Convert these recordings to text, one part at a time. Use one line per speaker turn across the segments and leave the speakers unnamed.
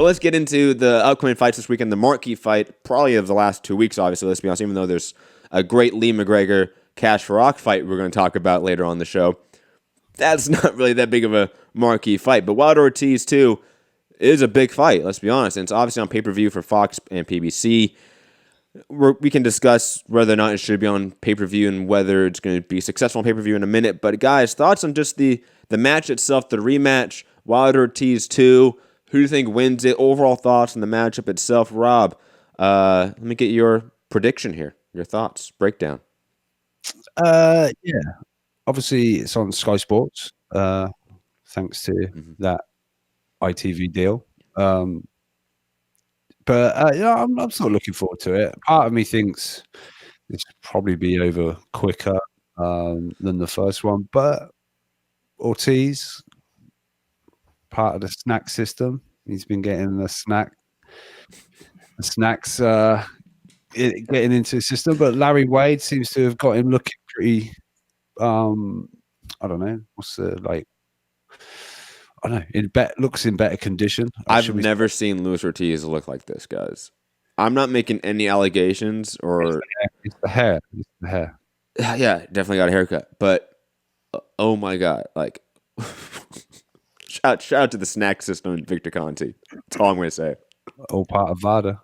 let's get into the upcoming fights this weekend. The marquee fight, probably of the last 2 weeks, obviously, let's be honest, even though there's a great Lee McGregor Cash Farouk fight we're going to talk about later on the show. That's not really that big of a marquee fight. But Wilder Ortiz, too, is a big fight, let's be honest. And it's obviously on pay-per-view for Fox and PBC. We can discuss whether or not it should be on pay-per-view and whether it's going to be successful on pay-per-view in a minute. But, guys, thoughts on just the match itself, the rematch, Wilder Ortiz 2. Who do you think wins it? Overall thoughts on the matchup itself. Rob, let me get your prediction here, your thoughts, breakdown.
Yeah. Obviously, it's on Sky Sports, thanks to that ITV deal. But I'm still looking forward to it. Part of me thinks this will probably be over quicker than the first one. But Ortiz, part of the snack system, he's been getting the snacks getting into the system. But Larry Wade seems to have got him looking pretty. I don't know. What's the like? I don't know. Looks in better condition.
I've never seen Luis Ortiz look like this, guys. I'm not making any allegations or.
It's the hair. It's the hair.
Yeah, definitely got a haircut. But oh my god, like shout out to the snack system and Victor Conti. That's all I'm going to say.
All part of VADA.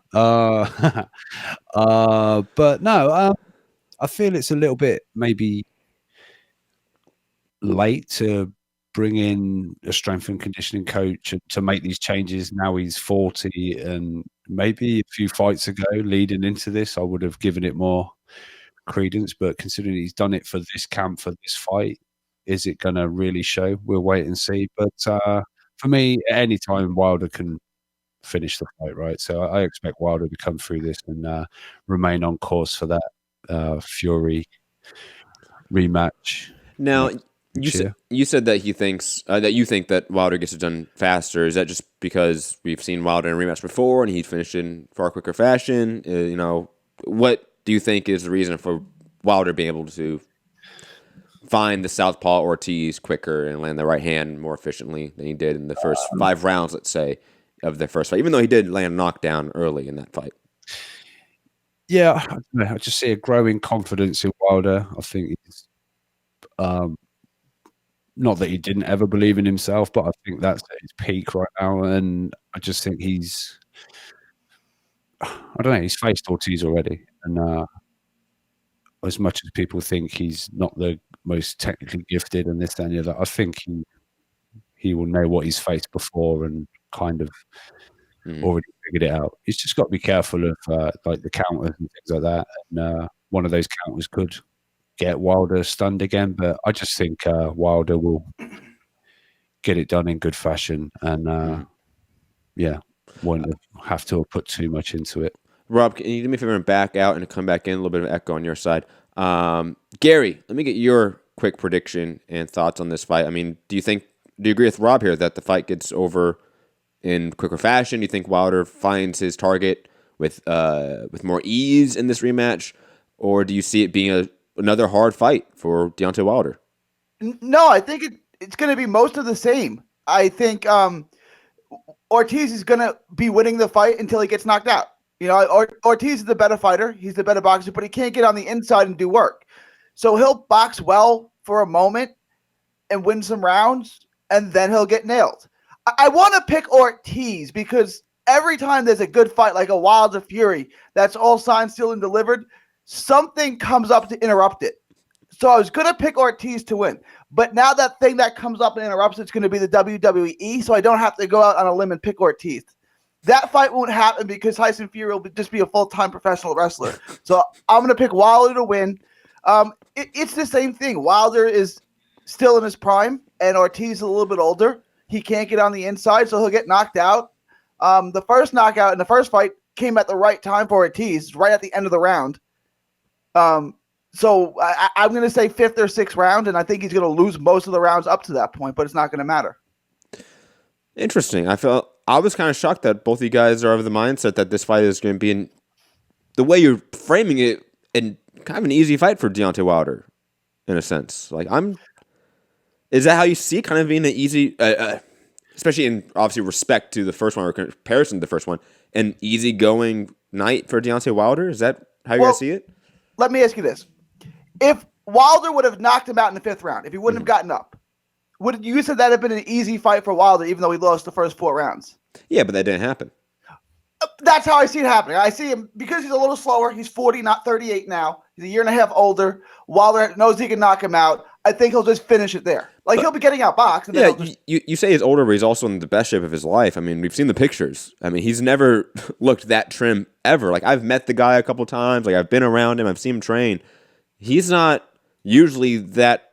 But no, I feel it's a little bit maybe late to bring in a strength and conditioning coach and to make these changes. Now he's 40, and maybe a few fights ago leading into this, I would have given it more credence. But considering he's done it for this camp, for this fight, is it going to really show? We'll wait and see. But for me, at any time, Wilder can finish the fight, right? So I expect Wilder to come through this and remain on course for that Fury rematch.
Now, you said that he thinks that you think that Wilder gets it done faster. Is that just because we've seen Wilder in a rematch before and he finished in far quicker fashion? What do you think is the reason for Wilder being able to find the southpaw Ortiz quicker and land the right hand more efficiently than he did in the first 5 rounds, let's say, of the first fight, even though he did land a knockdown early in that fight?
Yeah, I just see a growing confidence in Wilder. I think he's not that he didn't ever believe in himself, but I think that's at his peak right now. And I just think he's faced Ortiz already. And as much as people think he's not the most technically gifted and this, that, and the other, I think he will know what he's faced before and kind of already figured it out. He's just got to be careful of like the counters and things like that. And one of those counters could get Wilder stunned again, but I just think Wilder will get it done in good fashion and won't have to put too much into it.
Rob, can you do me a favor and back out and come back in? A little bit of echo on your side. Gary, let me get your quick prediction and thoughts on this fight. I mean, do you agree with Rob here that the fight gets over in quicker fashion? Do you think Wilder finds his target with more ease in this rematch, or do you see it being another hard fight for Deontay Wilder?
No, I think it's going to be most of the same. I think Ortiz is going to be winning the fight until he gets knocked out. Ortiz is the better fighter. He's the better boxer, but he can't get on the inside and do work. So he'll box well for a moment and win some rounds, and then he'll get nailed. I want to pick Ortiz because every time there's a good fight like a Wilder Fury that's all signed, sealed, and delivered, something comes up to interrupt it. So I was going to pick Ortiz to win. But now that thing that comes up and interrupts it's going to be the WWE, so I don't have to go out on a limb and pick Ortiz. That fight won't happen because Tyson Fury will just be a full-time professional wrestler. So I'm going to pick Wilder to win. It's the same thing. Wilder is still in his prime, and Ortiz is a little bit older. He can't get on the inside, so he'll get knocked out. The first knockout in the first fight came at the right time for Ortiz, right at the end of the round. So I'm going to say 5th or 6th round, and I think he's going to lose most of the rounds up to that point, but it's not going to matter.
Interesting. I was kind of shocked that both of you guys are of the mindset that this fight is going to be the way you're framing it, and kind of an easy fight for Deontay Wilder, in a sense. Is that how you see it, kind of being an easy, especially in obviously respect to the first one or comparison to the first one, an easygoing night for Deontay Wilder? Is that how you guys see it?
Let me ask you this: if Wilder would have knocked him out in the 5th round, if he wouldn't have gotten up, would you said that have been an easy fight for Wilder, even though he lost the first 4 rounds?
Yeah, but that didn't happen.
That's how I see it happening. I see him because he's a little slower. He's 40, not 38 now. He's a year and a half older. Wilder knows he can knock him out. I think he'll just finish it there. Like, he'll be getting outboxed. And
Yeah, you say he's older, but he's also in the best shape of his life. I mean, we've seen the pictures. I mean, he's never looked that trim ever. Like, I've met the guy a couple times. Like, I've been around him. I've seen him train. He's not usually that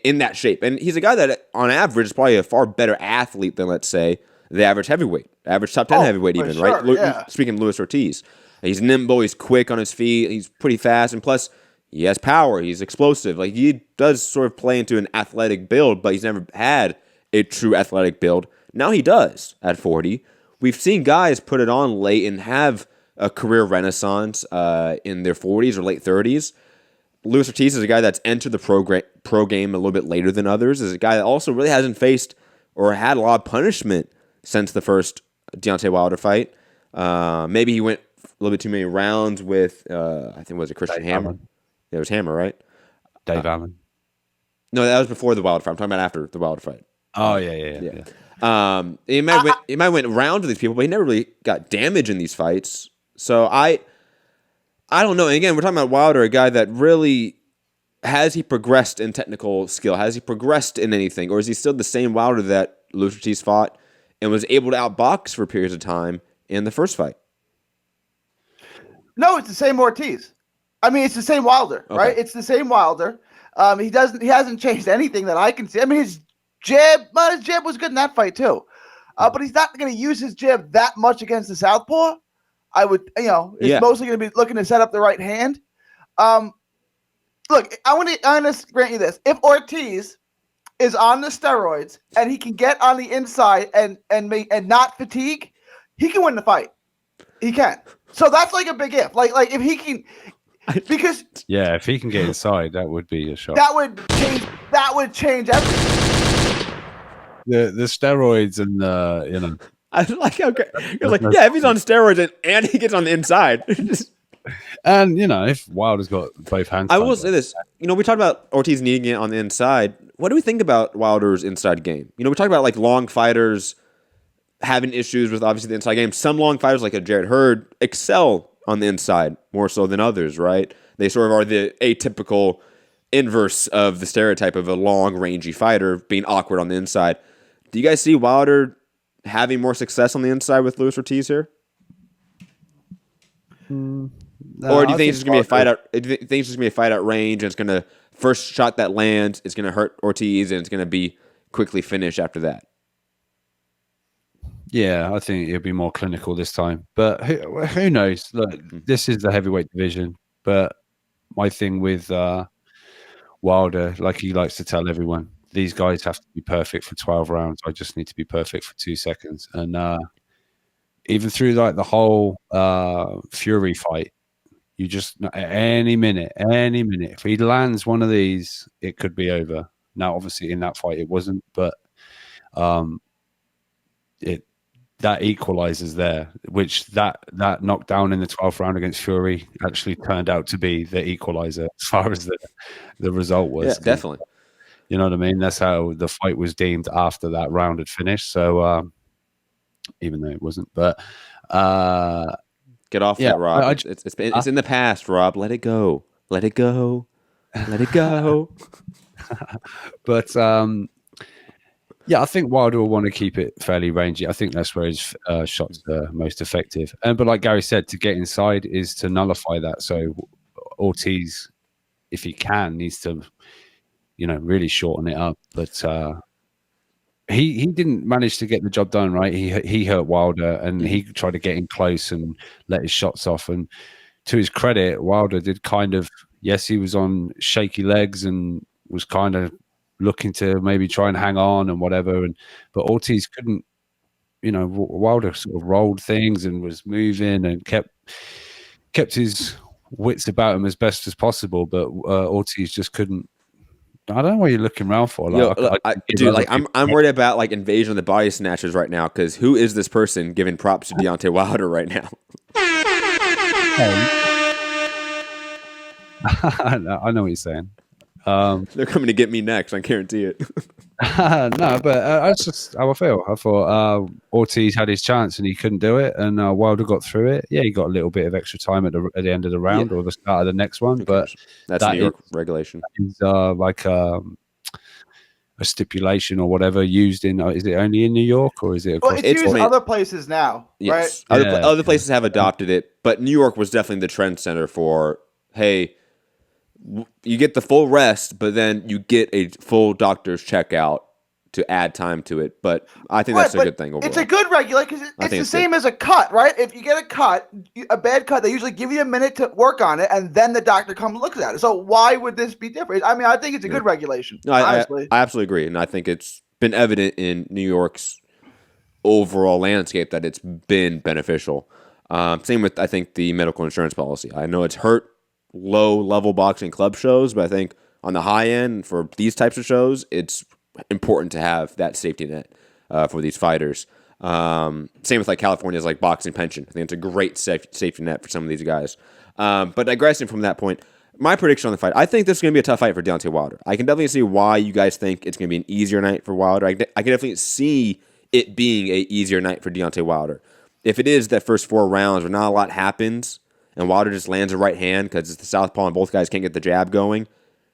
in that shape. And he's a guy that, on average, is probably a far better athlete than, let's say, the average heavyweight, average top 10 heavyweight even,
sure,
right?
Yeah.
Speaking of Luis Ortiz. He's nimble, he's quick on his feet, he's pretty fast, and plus, he has power, he's explosive. Like, he does sort of play into an athletic build, but he's never had a true athletic build. Now he does at 40. We've seen guys put it on late and have a career renaissance in their 40s or late 30s. Luis Ortiz is a guy that's entered the pro game a little bit later than others, is a guy that also really hasn't faced or had a lot of punishment since the first Deontay Wilder fight. Maybe he went a little bit too many rounds with, I think, was it Christian Hammer?
Allen.
Yeah, it was Hammer, right?
Dave Allen.
No, that was before the Wilder fight. I'm talking about after the Wilder fight.
Oh, yeah.
He might have went round with these people, but he never really got damage in these fights. So I don't know. And again, we're talking about Wilder, a guy that really, has he progressed in technical skill? Has he progressed in anything? Or is he still the same Wilder that Luis Ortiz fought and was able to outbox for periods of time in the first fight?
No, it's the same Ortiz. I mean, it's the same Wilder, right? It's the same Wilder. He hasn't changed anything that I can see. I mean, his jab was good in that fight too. But he's not going to use his jab that much against the southpaw. I would, it's mostly going to be looking to set up the right hand. Look, I'm going to grant you this. If Ortiz is on the steroids and he can get on the inside and not fatigue, he can win the fight. He can. So that's like a big if. Like if he can, because
if he can get inside, that would be a shot.
That would change everything.
The steroids and
I like how you're like, if he's on steroids and he gets on the inside.
And if Wilder's got both hands,
I will say this. We talked about Ortiz needing it on the inside. What do we think about Wilder's inside game? We talk about like long fighters having issues with obviously the inside game. Some long fighters like a Jarrett Hurd excel on the inside more so than others, right? They sort of are the atypical inverse of the stereotype of a long, rangy fighter being awkward on the inside. Do you guys see Wilder having more success on the inside with Luis Ortiz here?
No,
or do you think it's just gonna be a fight out? Do you think it's just gonna be a fight out range, and it's gonna first shot that lands, it's gonna hurt Ortiz, and it's gonna be quickly finished after that?
Yeah, I think it'll be more clinical this time. But who knows? Look, this is the heavyweight division. But my thing with Wilder, like he likes to tell everyone, these guys have to be perfect for 12 rounds. I just need to be perfect for 2 seconds. And even through like the whole Fury fight, you just any minute, if he lands one of these, it could be over. Now, obviously, in that fight, it wasn't, but that equalizes there, which that knockdown in the 12th round against Fury actually turned out to be the equalizer as far as the result was.
Yeah, definitely.
You know what I mean? That's how the fight was deemed after that round had finished. So even though it wasn't, but
get off that, Rob. It's in the past, Rob. Let it go. Let it go. Let it go.
But I think Wilder will want to keep it fairly rangy. I think that's where his shots are most effective. But like Gary said, to get inside is to nullify that. So Ortiz, if he can, needs to, really shorten it up. But he didn't manage to get the job done, right? He hurt Wilder, and he tried to get in close and let his shots off. And to his credit, Wilder did kind of, yes, he was on shaky legs and was kind of looking to maybe try and hang on and whatever. But Ortiz couldn't, Wilder sort of rolled things and was moving and kept his wits about him as best as possible. But Ortiz just couldn't I don't know what you're looking around for.
Yo,
Like,
look, dude, like I'm worried about like invasion of the body snatchers right now because who is this person giving props to Deontay Wilder right now?
I know what you're saying.
They're coming to get me next. I guarantee it.
No, but that's just how I feel. I thought Ortiz had his chance and he couldn't do it, and Wilder got through it. Yeah, he got a little bit of extra time at the end of the round or the start of the next one, but
that's New York regulation.
Is like a stipulation or whatever used in. Is it only in New York or is it across?
Well, it's used other places now,
yes.
right?
Other places have adopted it, but New York was definitely the trend center for, hey, you get the full rest, but then you get a full doctor's checkout to add time to it. But I think that's a good thing overall.
It's a good regulation because it's the same as a cut, right? If you get a cut, a bad cut, they usually give you a minute to work on it, and then the doctor comes and looks at it. So why would this be different? I mean, I think it's a good regulation.
No, honestly. I absolutely agree, and I think it's been evident in New York's overall landscape that it's been beneficial. Same with, I think, the medical insurance policy. I know it's hurt low-level boxing club shows, but I think on the high end for these types of shows, it's important to have that safety net for these fighters. Same with like California's like boxing pension. I think it's a great safety net for some of these guys. But digressing from that point, my prediction on the fight, I think this is going to be a tough fight for Deontay Wilder. I can definitely see why you guys think it's going to be an easier night for Wilder. I can definitely see it being an easier night for Deontay Wilder. If it is that first 4 rounds where not a lot happens and Wilder just lands a right hand because it's the southpaw and both guys can't get the jab going,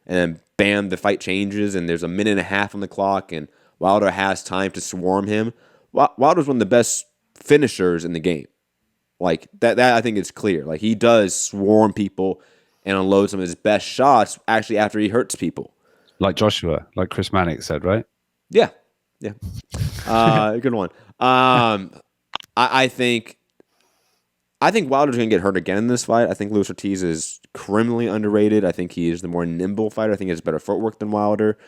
and then bam, the fight changes and there's a minute and a half on the clock and Wilder has time to swarm him. Wilder's one of the best finishers in the game. Like that I think is clear. Like he does swarm people and unload some of his best shots actually after he hurts people.
Like Joshua, like Chris Mannix said, right?
Yeah. Good one. I think Wilder's going to get hurt again in this fight. I think Luis Ortiz is criminally underrated. I think he is the more nimble fighter. I think he has better footwork than Wilder.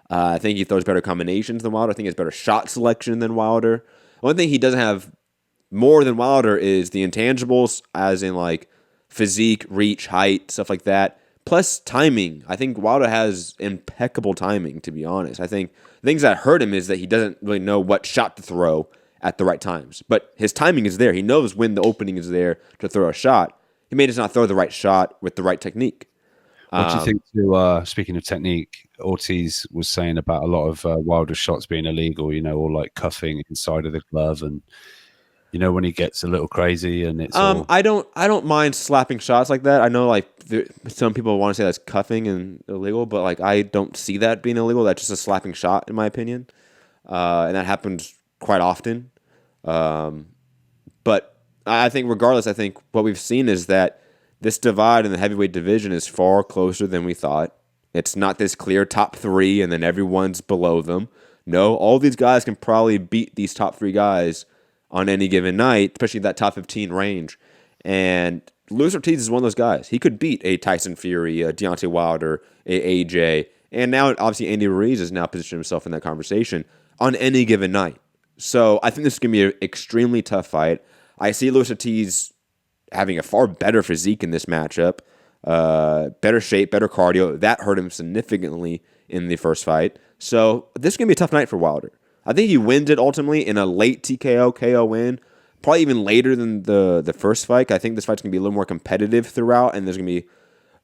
I think he throws better combinations than Wilder. I think he has better shot selection than Wilder. One thing he doesn't have more than Wilder is the intangibles, as in like physique, reach, height, stuff like that. Plus timing. I think Wilder has impeccable timing, to be honest. I think things that hurt him is that he doesn't really know what shot to throw at the right times. But his timing is there. He knows when the opening is there to throw a shot. He may just not throw the right shot with the right technique.
What do you think to, speaking of technique, Ortiz was saying about a lot of Wilder's shots being illegal, or like cuffing inside of the glove and, when he gets a little crazy and it's
I don't mind slapping shots like that. I know like some people want to say that's cuffing and illegal, but like I don't see that being illegal. That's just a slapping shot in my opinion. And that happens quite often. But I think regardless, I think what we've seen is that this divide in the heavyweight division is far closer than we thought. It's not this clear top 3 and then everyone's below them. No, all these guys can probably beat these top 3 guys on any given night, especially that top 15 range. And Luis Ortiz is one of those guys. He could beat a Tyson Fury, a Deontay Wilder, a AJ, and now obviously Andy Ruiz has now positioned himself in that conversation on any given night. So I think this is going to be an extremely tough fight. I see Luis Ortiz having a far better physique in this matchup, better shape, better cardio. That hurt him significantly in the first fight. So this is going to be a tough night for Wilder. I think he wins it ultimately in a late TKO, KO win, probably even later than the first fight. I think this fight's going to be a little more competitive throughout, and there's going to be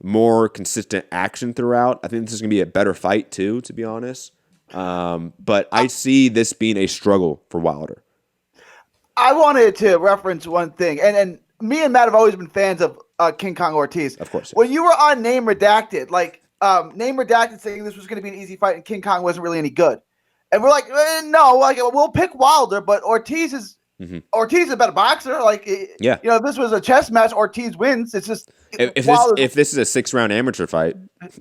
more consistent action throughout. I think this is going to be a better fight too, to be honest. But I see this being a struggle for Wilder.
I wanted to reference one thing, and me and Matt have always been fans of King Kong Ortiz.
Of course.
When you were on Name Redacted, Name Redacted saying this was going to be an easy fight and King Kong wasn't really any good. And we're like, no, we'll pick Wilder, but Ortiz is a better boxer. If this was a chess match, Ortiz wins. It's just
if this is a 6-round amateur fight,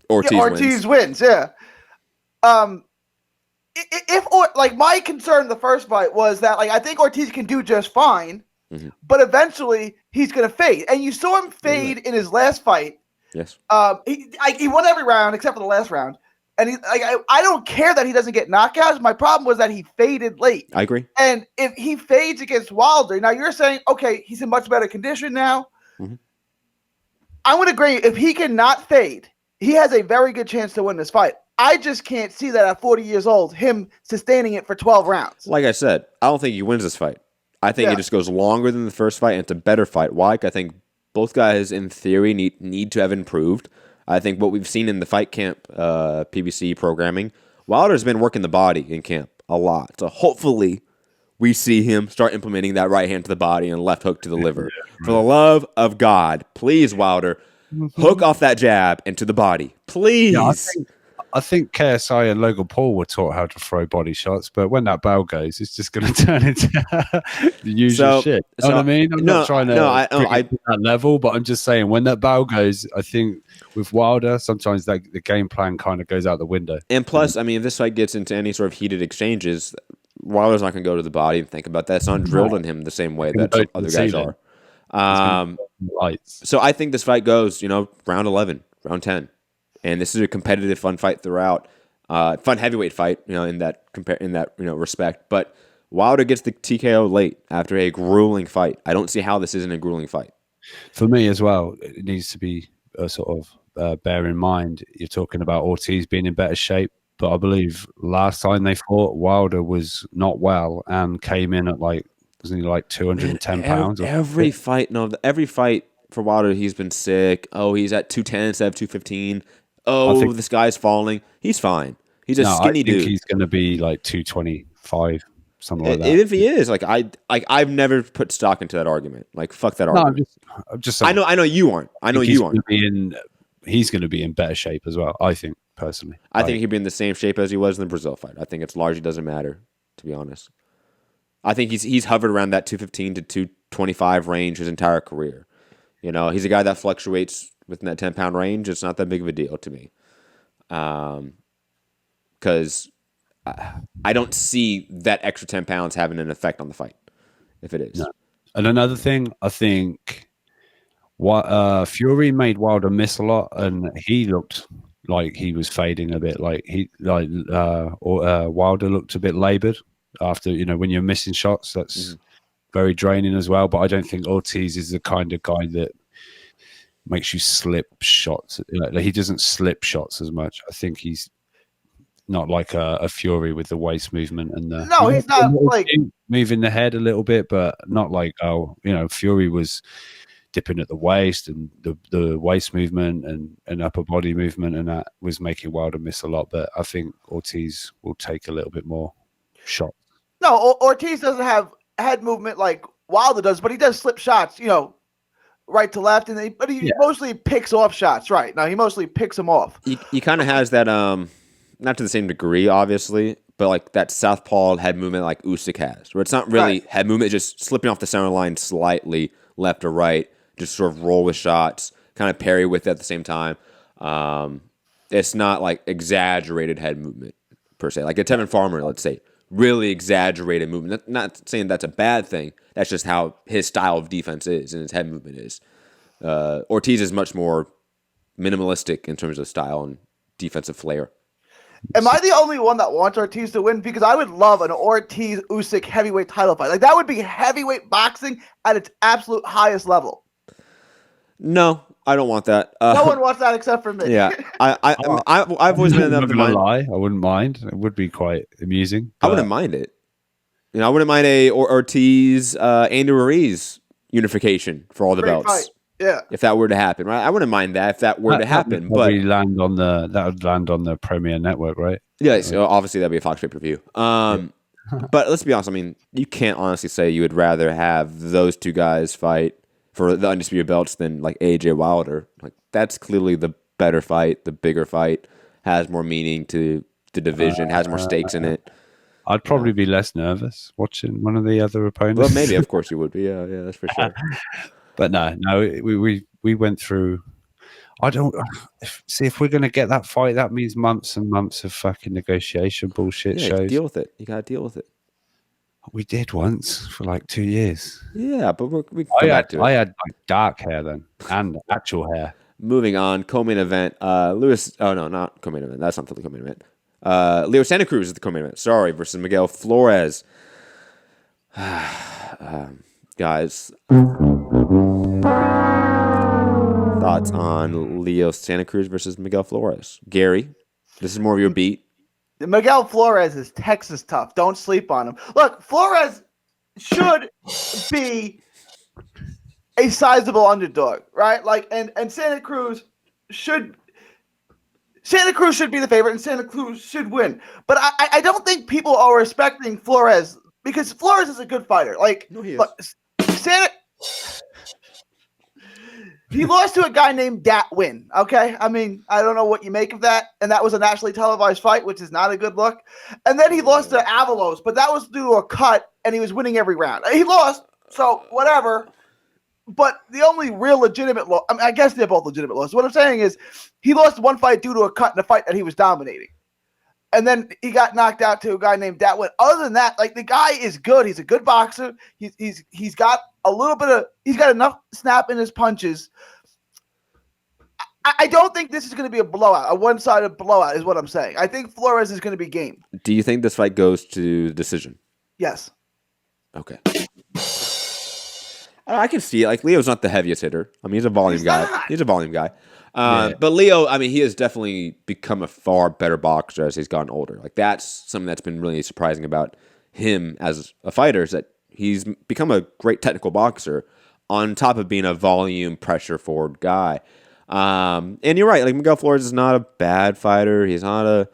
Ortiz
wins. Yeah. My concern in the first fight was that I think Ortiz can do just fine, but eventually he's going to fade. And you saw him fade in his last fight.
Yes.
He won every round except for the last round. And I don't care that he doesn't get knockouts. My problem was that he faded late.
I agree.
And if he fades against Wilder, now you're saying, okay, he's in much better condition now. Mm-hmm. I would agree. If he cannot fade, he has a very good chance to win this fight. I just can't see that at 40 years old, him sustaining it for 12 rounds.
Like I said, I don't think he wins this fight. I think it just goes longer than the first fight, and it's a better fight. Why? I think both guys, in theory, need to have improved. I think what we've seen in the fight camp PBC programming, Wilder's been working the body in camp a lot. So hopefully we see him start implementing that right hand to the body and left hook to the liver. For the love of God, please, Wilder, hook off that jab into the body. Please.
Yeah, I think KSI and Logan Paul were taught how to throw body shots, but when that bell goes, it's just going to turn into the usual shit. You know what I mean? I'm not trying to that level, but I'm just saying when that bell goes, I think with Wilder, sometimes the game plan kind of goes out the window.
And plus, I mean, if this fight gets into any sort of heated exchanges, Wilder's not going to go to the body and think about that. It's not drilled in him the same way that some other guys are. So I think this fight goes, round 11, round 10. And this is a competitive, fun fight throughout. Fun heavyweight fight, in that respect. But Wilder gets the TKO late after a grueling fight. I don't see how this isn't a grueling fight.
For me as well, it needs to be sort of bear in mind. You're talking about Ortiz being in better shape, but I believe last time they fought, Wilder was not well and came in at wasn't he 210 pounds?
Every fight for Wilder, he's been sick. Oh, he's at 210 instead of 215. Oh, this guy's falling. He's fine. He's a skinny dude.
He's going to be 225, something like that.
If he is, I've never put stock into that argument. Fuck that argument.
I'm just saying.
I know you aren't.
He's going to be in better shape as well, I think, personally.
I think he'd be in the same shape as he was in the Brazil fight. I think it largely doesn't matter, to be honest. I think he's hovered around that 215 to 225 range his entire career. He's a guy that fluctuates within that 10-pound range. It's not that big of a deal to me. Because I don't see that extra 10 pounds having an effect on the fight, if it is. No.
And another thing, I think Fury made Wilder miss a lot, and he looked like he was fading a bit. Wilder looked a bit laboured after, when you're missing shots. That's very draining as well. But I don't think Ortiz is the kind of guy that makes you slip shots. He doesn't slip shots as much. I think he's not like a Fury with the waist movement and
he's not
moving the head a little bit, but not Fury was dipping at the waist, and the waist movement and upper body movement, and that was making Wilder miss a lot. But I think Ortiz will take a little bit more shots.
No, Ortiz doesn't have head movement like Wilder does, but he does slip shots, right to left, but he mostly picks off shots. Right now, he mostly picks them off.
He kind of has that, not to the same degree, obviously, but that southpaw head movement like Usyk has, where it's not really head movement, just slipping off the center line slightly left or right, just sort of roll with shots, kind of parry with it at the same time. It's not exaggerated head movement per se, like a Tevin Farmer, let's say. Really exaggerated movement. Not saying that's a bad thing. That's just how his style of defense is and his head movement is. Ortiz is much more minimalistic in terms of style and defensive flair.
Am I the only one that wants Ortiz to win? Because I would love an Ortiz-Usyk heavyweight title fight. That would be heavyweight boxing at its absolute highest level.
No, I don't want that.
No one wants that except for me.
Yeah, I've always been enough to mind.
I wouldn't mind. It would be quite amusing.
I wouldn't mind it. I wouldn't mind a Ortiz Andy Ruiz unification for all the belts.
Fight. Yeah,
if that were to happen, right? I wouldn't mind that if that were to happen. But
that would land on the Premier Network, right?
Yeah, so obviously that'd be a Fox pay-per-view. But let's be honest. I mean, you can't honestly say you would rather have those two guys fight for the undisputed belts than AJ Wilder. That's clearly the better fight, the bigger fight, has more meaning to the division, has more stakes in it.
I'd probably be less nervous watching one of the other opponents.
Well, maybe, of course you would be. Yeah, that's for sure.
But no, we went through. I don't see if we're going to get that fight. That means months and months of fucking negotiation bullshit shows.
Deal with it. You got to deal with it.
We did once for 2 years.
Yeah, but we come back to it.
I had dark hair then and actual hair.
Moving on, co-main event. Lewis. Oh no, not co-main event. That's not the co-main event. Leo Santa Cruz is the co-main event. Sorry, versus Miguel Flores. Guys, thoughts on Leo Santa Cruz versus Miguel Flores? Gary, This is more of your beat.
Miguel Flores is Texas tough. Don't sleep on him. Look, Flores should be a sizable underdog, right? Like, and Santa Cruz should be the favorite, and Santa Cruz should win. But I don't think people are respecting Flores because Flores is a good fighter. Like,
No, he is.
look, he lost to a guy named Win. Okay, I mean, I don't know what you make of that, and that was a nationally televised fight, which is not a good look. And then he lost to Avalos, but that was due to a cut, and he was winning every round. He lost, so whatever. But the only real legitimate loss, I mean, I guess they're both legitimate losses. What I'm saying is he lost one fight due to a cut in a fight that he was dominating. And then he got knocked out to a guy named Win. Other than that, like, the guy is good. He's a good boxer. He's got he's got enough snap in his punches. I don't think this is going to be a blowout. A one-sided blowout is what I'm saying. I think Flores is going to be game.
Do you think this fight goes to decision?
Yes.
Okay. I can see it. Like, Leo's not the heaviest hitter. I mean, he's a volume guy.
Not.
He's a volume guy. But Leo, I mean, he has definitely become a far better boxer as he's gotten older. Like, that's something that's been really surprising about him as a fighter, is that he's become a great technical boxer on top of being a volume pressure forward guy. And you're right. Like, Miguel Flores is not a bad fighter. He's not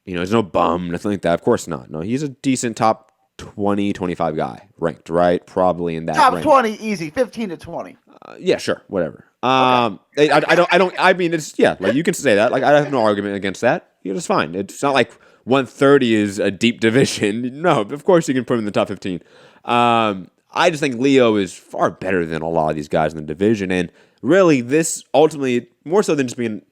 he's no bum, nothing like that. Of course not. No, he's a decent top 20, 25 guy ranked, right? Probably in that
top
range.
20, easy, 15 to 20.
Yeah, sure, whatever. Okay. I mean, it's, yeah, like, you can say that. Like, I have no argument against that. You're just fine. It's not like 130 is a deep division. No, of course you can put him in the top 15. I just think Leo is far better than a lot of these guys in the division. And really, this ultimately, more so than just being,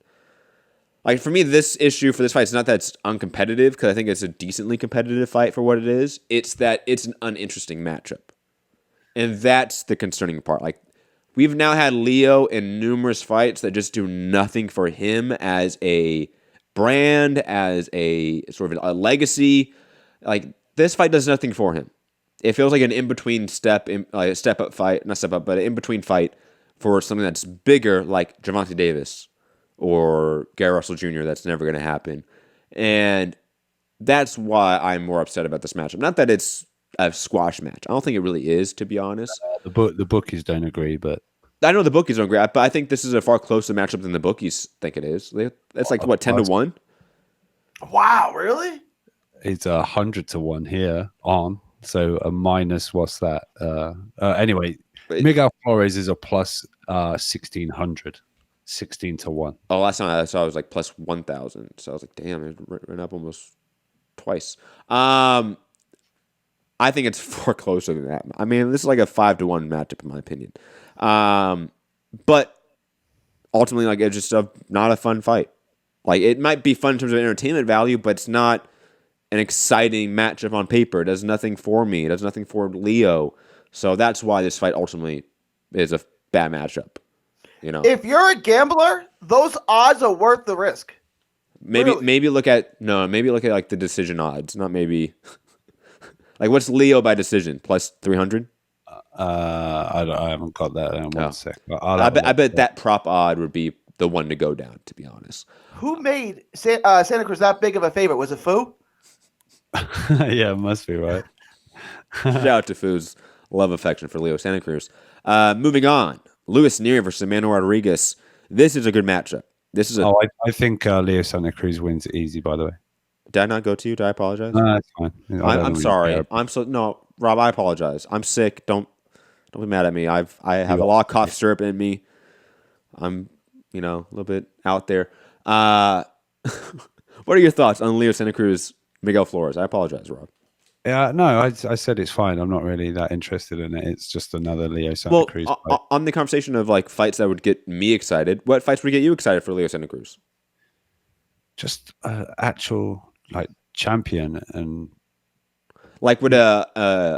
like, for me, this issue for this fight is not that it's uncompetitive, because I think it's a decently competitive fight for what it is. It's that it's an uninteresting matchup. And that's the concerning part. Like, we've now had Leo in numerous fights that just do nothing for him as a brand, as a sort of a legacy. Like, this fight does nothing for him. It feels like an in-between step-up fight, not step-up, but an in-between fight for something that's bigger, like Gervonta Davis or Gary Russell Jr. That's never going to happen. And that's why I'm more upset about this matchup. Not that it's a squash match. I don't think it really is, to be honest.
The bookies don't agree, but
I know the bookies don't agree, but I think this is a far closer matchup than the bookies think it is. It's like, what, 10 to 1?
Wow, really?
it's 100 to 1 here on. So a minus, what's that? Anyway, Miguel Flores is a plus 1600. 16 to 1.
Oh, last time I saw it was like plus 1,000. So I was like, damn, it ran up almost twice. I think it's far closer than that. I mean, this is like a 5-1 matchup in my opinion. But ultimately, like, it's just not a fun fight. Like, it might be fun in terms of entertainment value, but it's not an exciting matchup on paper. It does nothing for me. It does nothing for Leo. So that's why this fight ultimately is a bad matchup. You know,
if you're a gambler, those odds are worth the risk.
Maybe look at like the decision odds, not maybe. Like, what's Leo by decision? Plus 300?
I haven't got that in one sec.
I bet that prop odd would be the one to go down, to be honest.
Who made Santa Cruz that big of a favorite? Was it Fu?
Yeah, it must be, right?
Shout out to Fu's love affection for Leo Santa Cruz. Moving on. Luis Nery versus Emmanuel Rodriguez. This is a good matchup. This is
I think Leo Santa Cruz wins easy, by the way.
Did I not go to you? Did I apologize?
No, that's fine.
I'm sorry. Rob, I apologize. I'm sick. Don't be mad at me. I have a lot of cough syrup in me. I'm, a little bit out there. What are your thoughts on Leo Santa Cruz, Miguel Flores? I apologize, Rob.
Yeah, no, I said it's fine. I'm not really that interested in it. It's just another Leo Santa Cruz fight.
On the conversation of like fights that would get me excited, what fights would get you excited for Leo Santa Cruz?
Just actual like champion, and
like would Andrew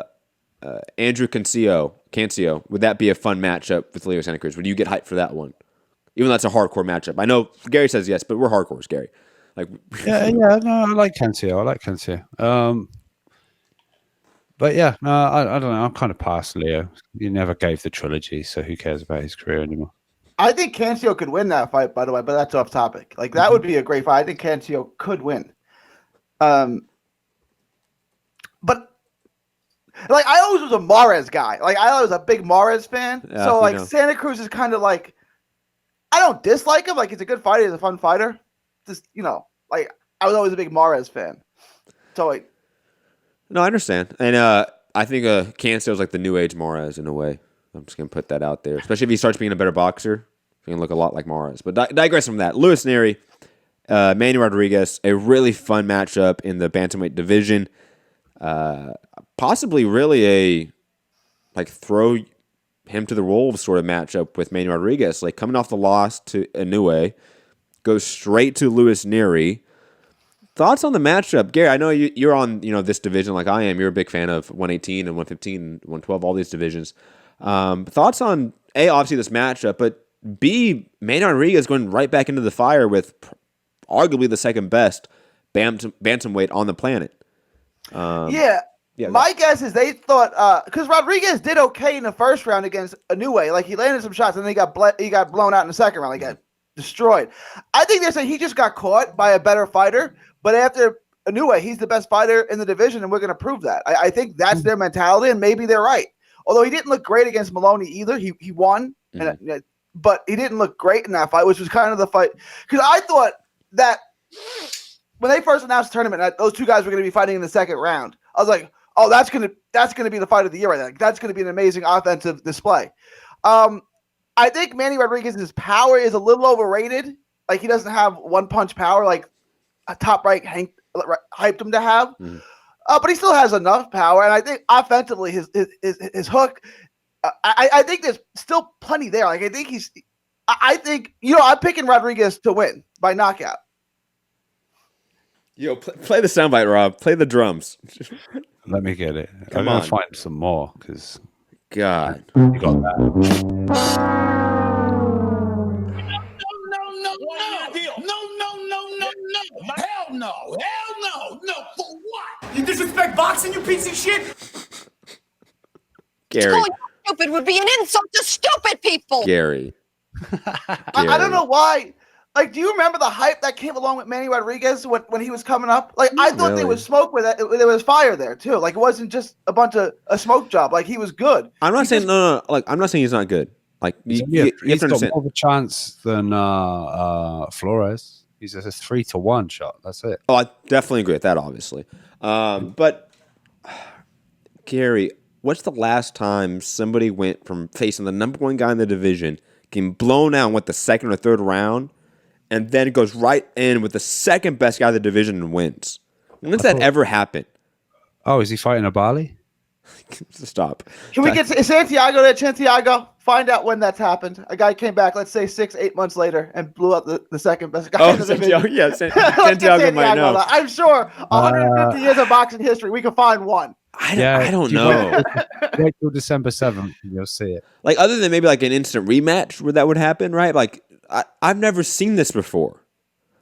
Cancio, would that be a fun matchup with Leo Santa Cruz? Would you get hyped for that one? Even though that's a hardcore matchup. I know Gary says yes, but we're hardcores, Gary. Like
yeah, no, I like Cancio. But yeah, no, I don't know. I'm kind of past Leo. He never gave the trilogy, so who cares about his career anymore?
I think Cancio could win that fight, by the way, but that's off topic. Like that would be a great fight. I think Cancio could win. But like I always was a Mares guy. Like I was a big Mares fan.
Yeah,
so like Santa Cruz is kind of like I don't dislike him. Like he's a good fighter. He's a fun fighter. Just like I was always a big Mares fan. So like,
no, I understand, and I think Cancio is like the new age Mares in a way. I'm just gonna put that out there, especially if he starts being a better boxer. He can look a lot like Mares. But digress from that. Luis Nery, Manny Rodriguez, a really fun matchup in the bantamweight division. Possibly really a throw him to the wolves sort of matchup with Manny Rodriguez. Like coming off the loss to Inoue, goes straight to Luis Nery. Thoughts on the matchup, Gary? I know you're on this division like I am. You're a big fan of 118 and 115 and 112, all these divisions. Thoughts on A, obviously this matchup, but B, Manny Rodriguez going right back into the fire with arguably the second best bantamweight on the planet.
Yeah. My guess is they thought because Rodriguez did okay in the first round against Inoue. Like he landed some shots and then he got blown out in the second round. He got destroyed. I think they're saying he just got caught by a better fighter. But after Inoue, he's the best fighter in the division, and we're going to prove that. I think that's their mentality, and maybe they're right. Although he didn't look great against Maloney either. He won, but he didn't look great in that fight, which was kind of the fight. Because I thought that when they first announced the tournament, that those two guys were going to be fighting in the second round. I was like, oh, that's gonna be the fight of the year right there. That's going to be an amazing offensive display. I think Manny Rodriguez's power is a little overrated. Like he doesn't have one punch power like a Top Rank hyped him to have. But he still has enough power, and I think offensively his hook. I think there's still plenty there. Like I think I'm picking Rodriguez to win by knockout.
Yo, play the soundbite, Rob. Play the drums.
Let me get it.
Come
I'm
on.
gonna find some more because
God,
you got that.
No. Hell no. For what?
You disrespect boxing, you piece of shit?
Gary.
Calling you stupid would be an insult to stupid people.
Gary.
I don't know why. Like, do you remember the hype that came along with Manny Rodriguez when he was coming up? Like, I thought there was smoke with it. There was fire there too. Like, it wasn't just a smoke job. Like, he was good.
I'm not saying no. Like, I'm not saying he's not good. Like, you have to
got
understand.
more of a chance than Flores. He's a 3-1 shot. That's it.
Oh, I definitely agree with that, obviously. But Gary, what's the last time somebody went from facing the number one guy in the division, getting blown out with the second or third round, and then goes right in with the second best guy in the division and wins? When's that ever happen?
Oh, is he fighting a Bali?
Stop.
Can we get Santiago there, Santiago? Find out when that's happened. A guy came back, let's say 6-8 months later, and blew up the second best guy.
Oh, Santiago, yeah, Santiago might know.
I'm sure 150 years of boxing history, we can find one.
I don't know.
Wait till December 7th and you'll see it.
Like, other than maybe like an instant rematch where that would happen, right? Like, I've never seen this before.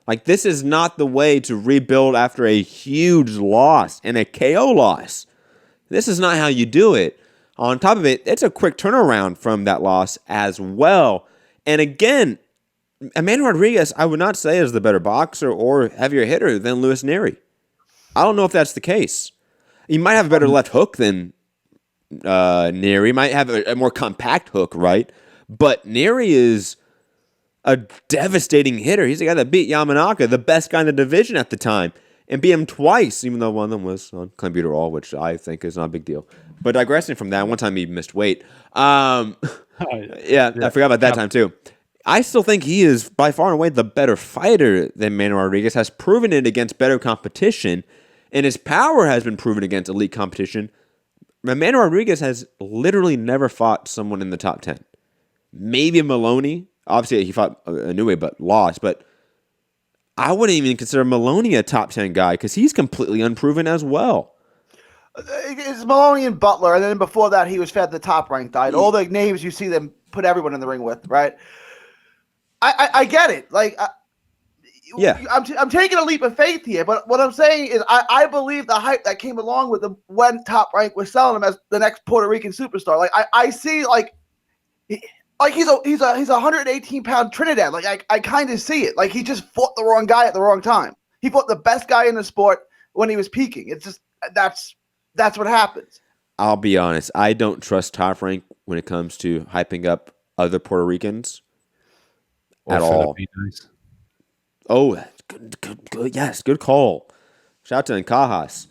Like, this is not the way to rebuild after a huge loss and a KO loss. This is not how you do it. On top of it, it's a quick turnaround from that loss as well. And again, Manny Rodriguez, I would not say is the better boxer or heavier hitter than Luis Nery. I don't know if that's the case. He might have a better left hook than Nery. Might have a more compact hook, right? But Nery is a devastating hitter. He's the guy that beat Yamanaka, the best guy in the division at the time, and beat him twice, even though one of them was on clenbuterol, which I think is not a big deal. But digressing from that, one time he missed weight. I forgot about that time too. I still think he is by far and away the better fighter than Manny Rodriguez. Has proven it against better competition, and his power has been proven against elite competition. Manny Rodriguez has literally never fought someone in the top 10. Maybe Maloney. Obviously, he fought Inoue, but lost. But I wouldn't even consider Maloney a top 10 guy because he's completely unproven as well.
It's Maloney and Butler, and then before that, he was fed the top-ranked guy. All the names you see them put everyone in the ring with, right? I get it. Like, I'm taking a leap of faith here, but what I'm saying is I believe the hype that came along with him when Top Rank was selling him as the next Puerto Rican superstar. Like, I see, like, Like he's a 118-pound Trinidad. Like I kind of see it. Like he just fought the wrong guy at the wrong time. He fought the best guy in the sport when he was peaking. It's just that's what happens.
I'll be honest. I don't trust Top Rank when it comes to hyping up other Puerto Ricans at all.
Filipinos.
Oh, good. Yes, good call. Shout out to Encajas.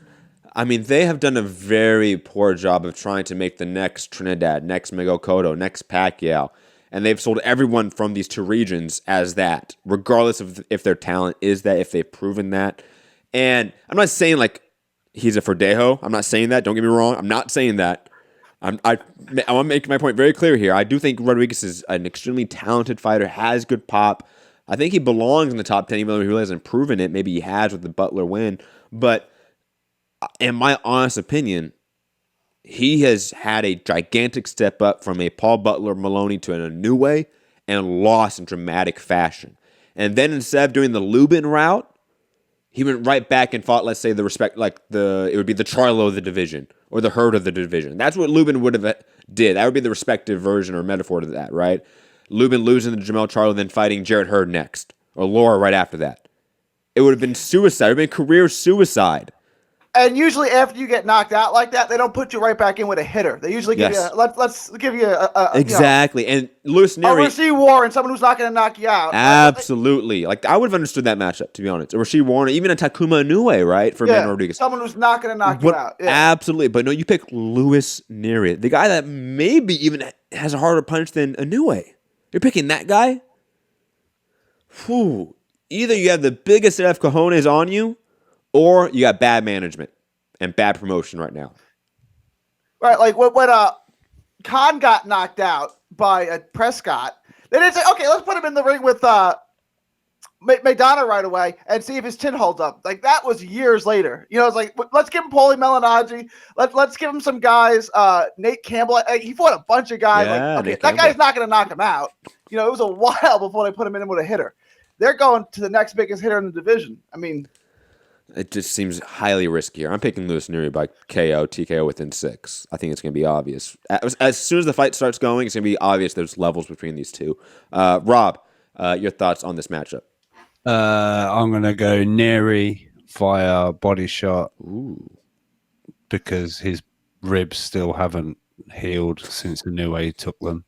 I mean, they have done a very poor job of trying to make the next Trinidad, next Miguel Cotto, next Pacquiao. And they've sold everyone from these two regions as that, regardless of if their talent is that, if they've proven that. And I'm not saying like he's a Verdejo. I'm not saying that. Don't get me wrong. I'm not saying that. I want to make my point very clear here. I do think Rodriguez is an extremely talented fighter, has good pop. I think he belongs in the top 10, even though he really hasn't proven it. Maybe he has with the Butler win. But in my honest opinion, he has had a gigantic step up from a Paul Butler Maloney to a new way and lost in dramatic fashion. And then instead of doing the Lubin route, he went right back and fought, let's say, it would be the Charlo of the division or the Herd of the division. That's what Lubin would have did. That would be the respective version or metaphor to that, right? Lubin losing to Jamel Charlo, then fighting Jarrett Hurd next, or Laura right after that. It would have been suicide. It would have been career suicide.
And usually after you get knocked out like that, they don't put you right back in with a hitter. They usually give you let's give you a
exactly. And Luis Neri,
a Rasheed Warren, someone who's not going to knock you out.
Absolutely. Like I would have understood that matchup, to be honest. Or Rasheed Warren, even a Takuma Inoue, right? For Manuel Rodriguez.
Someone who's not going to knock you out. Yeah.
Absolutely. But no, you pick Luis Neri, the guy that maybe even has a harder punch than Inoue. You're picking that guy? Whew. Either you have the biggest set of cojones on you, or you got bad management and bad promotion right now.
Right, like when Khan got knocked out by Prescott, they didn't say, okay, let's put him in the ring with Maidana right away and see if his chin holds up. Like that was years later. You know, it's like let's give him Paulie Malignaggi. Let's give him some guys. Nate Campbell. He fought a bunch of guys.
Yeah,
like, okay, that guy's not going to knock him out. You know, it was a while before they put him in with a hitter. They're going to the next biggest hitter in the division. I mean,
it just seems highly riskier. I'm picking Luis Neri by KO, TKO within 6. I think it's going to be obvious. As soon as the fight starts going, it's going to be obvious there's levels between these two. Rob, your thoughts on this matchup?
I'm going to go Neri via body shot.
Ooh.
Because his ribs still haven't healed since Inoue took them.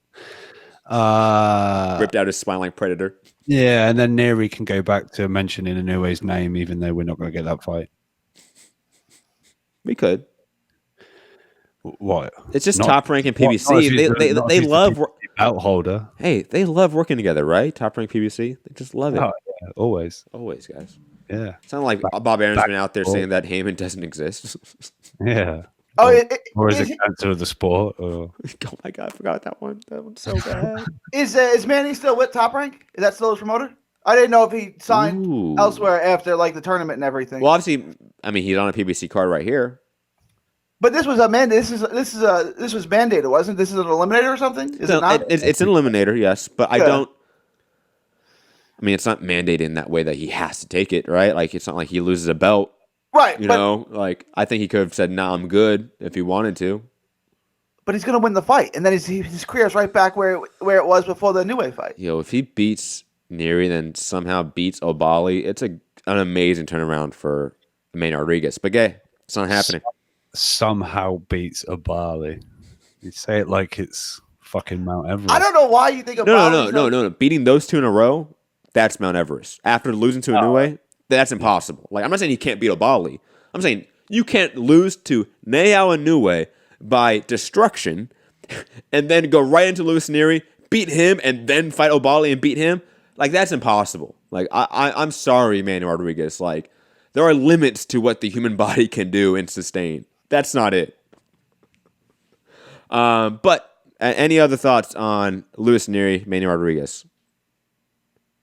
Ripped out his spine like Predator.
Yeah, and then Neri can go back to mentioning Inoue's name, even though we're not going to get that fight.
We could.
What?
It's just Top Rank and PBC. They love
belt holder.
Hey, they love working together, right? Top Rank PBC. They just love it.
Oh, yeah, always,
guys.
Yeah.
Sound like Bob Aaron's been out there saying that Heyman doesn't exist.
Yeah.
Oh,
or is it cancer of the sport? Or...
Oh my god, I forgot that one. That one's so bad.
Is Manny still with Top Rank? Is that still his promoter? I didn't know if he signed elsewhere after like the tournament and everything.
Well, obviously, I mean he's on a PBC card right here.
But this was a mandate. This was mandated, wasn't it? This is an eliminator or something? Is it not?
It's an eliminator, yes, but I don't. I mean, it's not mandated in that way that he has to take it, right? Like it's not like he loses a belt.
Right.
You know, like I think he could have said, "Nah, I'm good," if he wanted to.
But he's going to win the fight, and then his career's right back where it was before the Inoue fight.
If he beats Neri, then somehow beats Obali, it's an amazing turnaround for Maynard Rodriguez. But it's not happening.
Somehow beats Obali. You say it like it's fucking Mount Everest.
I don't know why you think Obali.
No. Beating those two in a row, that's Mount Everest. After losing to Inoue, that's impossible. Like I'm not saying you can't beat Obali. I'm saying you can't lose to Naoya Inoue by destruction and then go right into Luis Neri, beat him, and then fight Obali and beat him. Like that's impossible. Like I'm sorry, Manuel Rodriguez. Like there are limits to what the human body can do and sustain. That's not it. But any other thoughts on Luis Neri, Manuel Rodriguez?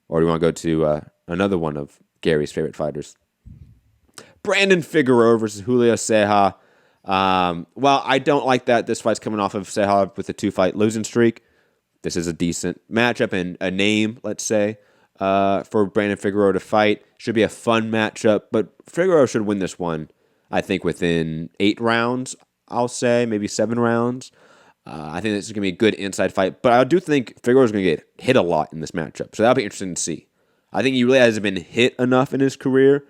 Or do you want to go to another one of Gary's favorite fighters? Brandon Figueroa versus Julio Ceja. Well, I don't like that this fight's coming off of Ceja with a 2-fight losing streak. This is a decent matchup and a name, let's say, for Brandon Figueroa to fight. Should be a fun matchup, but Figueroa should win this one, I think, within 8 rounds, I'll say, maybe 7 rounds. I think this is going to be a good inside fight, but I do think Figueroa is going to get hit a lot in this matchup, so that'll be interesting to see. I think he really hasn't been hit enough in his career,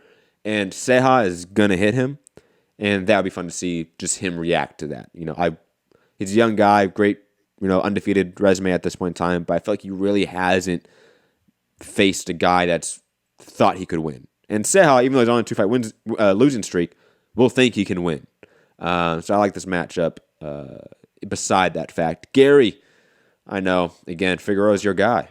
and Ceja is going to hit him, and that'll be fun to see just him react to that. He's a young guy, great, undefeated resume at this point in time, but I feel like he really hasn't faced a guy that's thought he could win. And Ceja, even though he's on a 2-fight losing streak, will think he can win. So I like this matchup. Beside that fact, Gary, I know, again, Figueroa's your guy.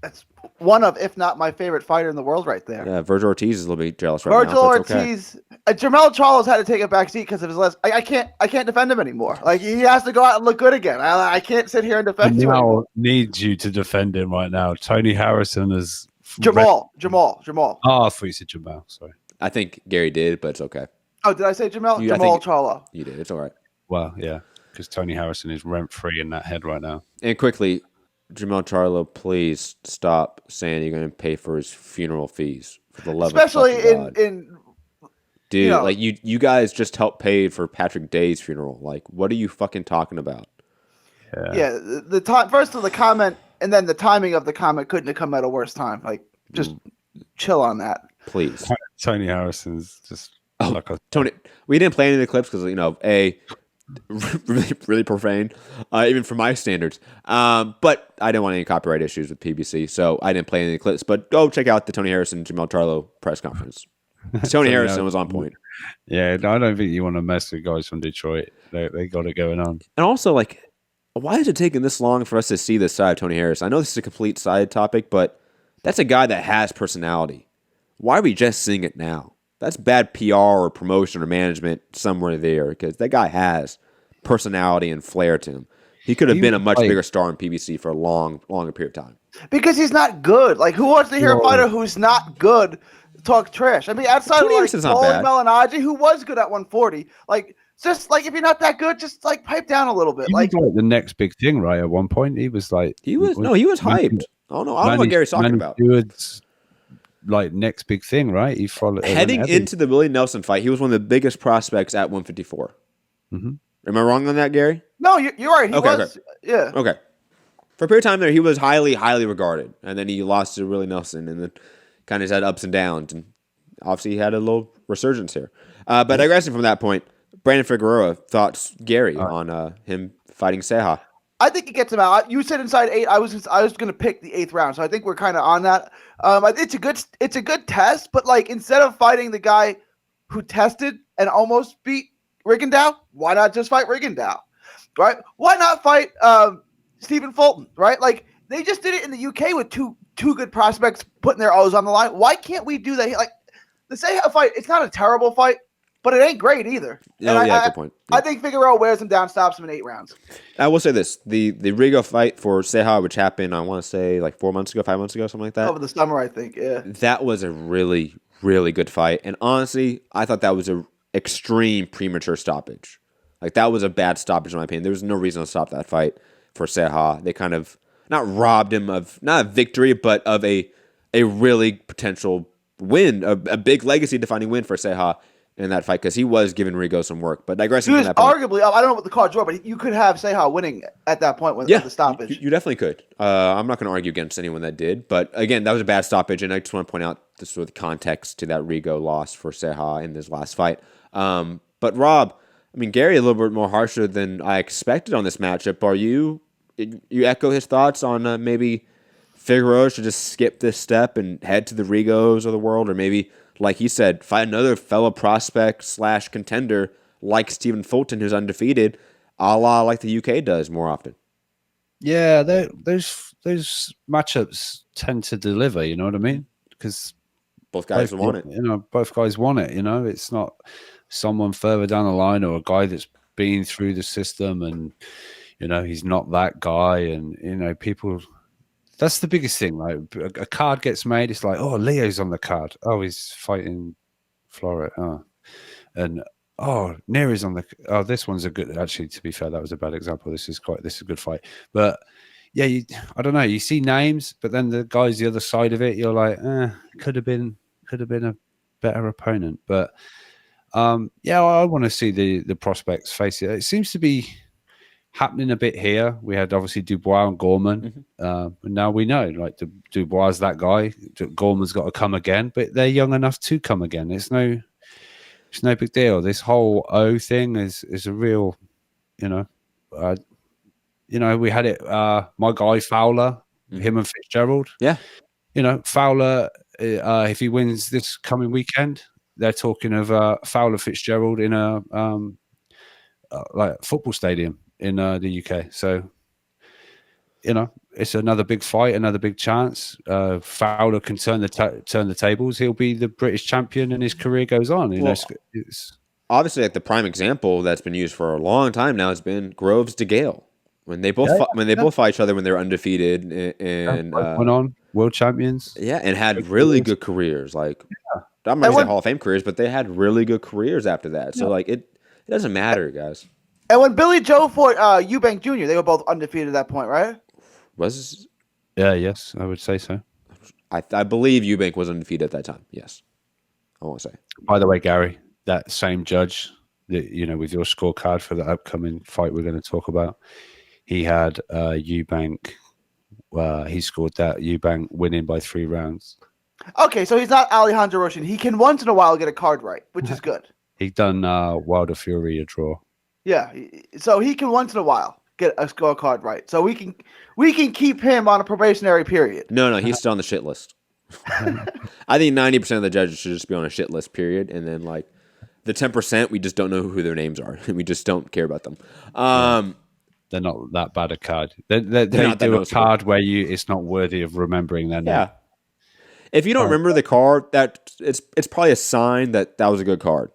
That's one of, if not my favorite fighter in the world right there.
Yeah, Virgil Ortiz is a little bit jealous right now.
Virgil Ortiz. Jermell Charlo's had to take a back seat because of his less. I can't defend him anymore. Like, he has to go out and look good again. I can't sit here and defend him anymore.
Needs you to defend him right now. Tony Harrison is
Jamal.
Oh, I thought you said Jamal. Sorry.
I think Gary did, but it's okay.
Oh, did I say Jamal? Jamal Charlo.
You did. It's all right.
Well, yeah, because Tony Harrison is rent-free in that head right now.
And quickly, Jamal Charlo, please stop saying you're going to pay for his funeral fees. For the love
especially
of God.
in
dude, like you guys just helped pay for Patrick Day's funeral. Like, what are you fucking talking about?
Yeah, the time first of the comment and then the timing of the comment couldn't have come at a worse time. Like, just chill on that,
please.
Tony Harrison's just
Tony. We didn't play any of the clips because really profane, even for my standards. But I didn't want any copyright issues with PBC, so I didn't play any of the clips. But go check out the Tony Harrison Jamal Charlo press conference. Tony Harrison was on point.
Yeah, I don't think you want to mess with guys from Detroit. They got it going on.
And also, like, why is it taking this long for us to see this side of Tony Harrison? I know this is a complete side topic, but that's a guy that has personality. Why are we just seeing it now? That's bad PR or promotion or management somewhere there, because that guy has personality and flair to him. He could have been a much bigger star in PBC for a longer period of time.
Because he's not good. Like, who wants to hear a fighter who's not good talk trash? I mean, outside of like Paulie Malignaggi, who was good at 140, like, just like, if you're not that good, just like pipe down a little bit.
He was like the next big thing, right? At one point, he was hyped.
Oh no, I don't know what Gary's talking about.
Stewart's like next big thing, right? He followed
heading into the Willie Nelson fight. He was one of the biggest prospects at 154.
Mm-hmm.
Am I wrong on that, Gary?
No, you're right. He was. Yeah.
Okay. For a period of time there, he was highly, highly regarded, and then he lost to Willie Nelson, and then kind of had ups and downs, and obviously he had a little resurgence here. But digressing from that point, Brandon Figueroa, thoughts, Gary, on him fighting Ceja?
I think he gets him out. You said inside 8. I was going to pick the 8th round, so I think we're kind of on that. It's a good test, but like, instead of fighting the guy who tested and almost beat Rigondeaux, why not just fight Rigondeaux, right? Why not fight Stephen Fulton, right? Like, they just did it in the UK with two good prospects putting their O's on the line. Why can't we do that? Like, the Ceja fight, it's not a terrible fight, but it ain't great either.
Good point. Yeah.
I think Figueroa wears him down, stops him in 8 rounds.
I will say this: the Rigo fight for Ceja, which happened, I want to say, like 4 months ago, 5 months ago, something like that.
Over the summer, I think. Yeah,
that was a really, really good fight, and honestly, I thought that was a extreme premature stoppage. Like, that was a bad stoppage in my opinion. There was no reason to stop that fight for Ceja. They kind of not robbed him of not a victory, but of a really potential win, a big legacy defining win for Ceja in that fight, because he was giving Rigo some work. But digressing from that point,
arguably, I don't know what the cards were, but you could have Ceja winning at that point with the stoppage.
You definitely could. I'm not going to argue against anyone that did, but again, that was a bad stoppage, and I just want to point out this sort of context to that Rigo loss for Ceja in this last fight. But Rob, I mean, Gary, a little bit more harsher than I expected on this matchup. Are you echo his thoughts on maybe Figueroa should just skip this step and head to the Rigos of the world, or maybe, like he said, fight another fellow prospect / contender like Stephen Fulton, who's undefeated, a la like the UK does more often?
Yeah, those matchups tend to deliver. You know what I mean? Because
both guys want it.
You know, both guys want it. You know, it's not someone further down the line or a guy that's been through the system and, you know, he's not that guy. And, you know, people, that's the biggest thing. Like, a card gets made. It's like, oh, Leo's on the card. Oh, he's fighting Florida. Oh, and Neri's on the. Oh, this one's a good. Actually, to be fair, that was a bad example. This is a good fight. But yeah, I don't know. You see names, but then the guys the other side of it, you're like, could have been a better opponent. But yeah, I want to see the prospects face it. It seems to be happening a bit here. We had obviously Dubois and Gorman. And now we know, like, Dubois is that guy. Gorman's got to come again, but they're young enough to come again. It's no big deal. This whole O thing is a real, we had it. My guy Fowler, him and Fitzgerald.
Yeah.
Fowler, if he wins this coming weekend, they're talking of Fowler Fitzgerald in a like football stadium in the UK. So, it's another big fight, another big chance. Fowler can turn the tables. He'll be the British champion, and his career goes on. It's
obviously, like, the prime example that's been used for a long time now has been Groves DeGale. When they both both fight each other when they were undefeated and
went on world champions.
Yeah, and had really good careers. Like, I'm not going to say Hall of Fame careers, but they had really good careers after that. So like it doesn't matter, guys.
And when Billy Joe fought Eubank Jr., they were both undefeated at that point, right?
Yes, I would say so.
I believe Eubank was undefeated at that time. Yes, I won't say.
By the way, Gary, that same judge that with your scorecard for the upcoming fight we're going to talk about, he had Eubank. He scored that Eubank winning by 3 rounds.
Okay, so he's not Alejandro Roshin. He can once in a while get a card right, which is good.
He done Wilder Fury a draw.
Yeah, so he can once in a while get a scorecard right. So we can keep him on a probationary period.
No, he's still on the shit list. I think 90% of the judges should just be on a shit list, period. And then, like, the 10%, we just don't know who their names are. We just don't care about them.
They're not that bad a card. They do a card where it's not worthy of remembering their name.
Yeah. If you don't remember the card, it's probably a sign that was a good card.